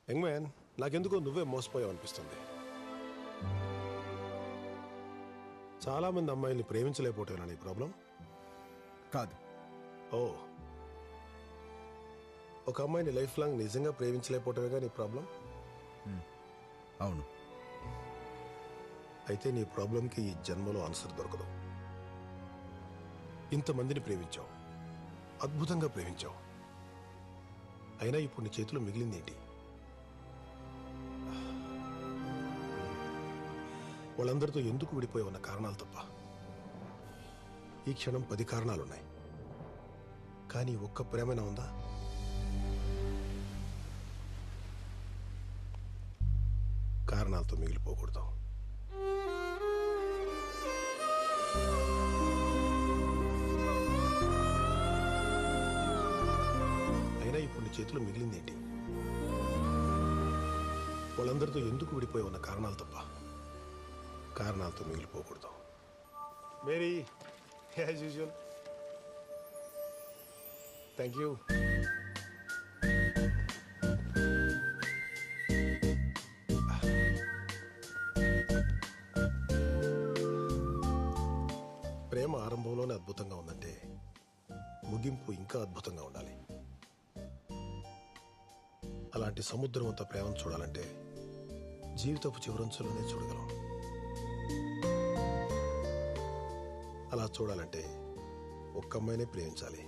Young man, నాకెందుకో నువ్వే మోసపోయావు అనిపిస్తుంది. చాలా మంది అమ్మాయిల్ని ప్రేమించలేకపోతానా నీ ప్రాబ్లం? కాదు. ఓ, ఒక అమ్మాయిని లైఫ్ లాంగ్ నిజంగా ప్రేమించలేకపోవటమేగా నీ ప్రాబ్లం? అవును. అయితే నీ ప్రాబ్లంకి ఈ జన్మలో ఆన్సర్ దొరకదు. ఇంతమందిని ప్రేమించావు, అద్భుతంగా ప్రేమించావు, అయినా ఇప్పుడు నీ చేతిలో మిగిలిందేంటి? వాళ్ళందరితో ఎందుకు విడిపోయి ఉన్న కారణాలు తప్ప. ఈ క్షణం 10 కారణాలున్నాయి, కానీ ఒక్క ప్రేమైనా ఉందా? కారణాలతో మిగిలిపోకూడదు. అయినా ఇప్పుడు నీ చేతిలో మిగిలిందేంటి? వాళ్ళందరితో ఎందుకు విడిపోయి ఉన్న కారణాలు తప్ప. కారణాలతో మిగిలిపోకూడదు. Mary, as usual. Thank you. ప్రేమ ఆరంభంలోనే అద్భుతంగా ఉందంటే ముగింపు ఇంకా అద్భుతంగా ఉండాలి. అలాంటి సముద్రమంత ప్రేమను చూడాలంటే జీవితపు చివరంచులోనే చూడగలం. అలా చూడాలంటే ఒక్క అమ్మాయినే ప్రేమించాలి.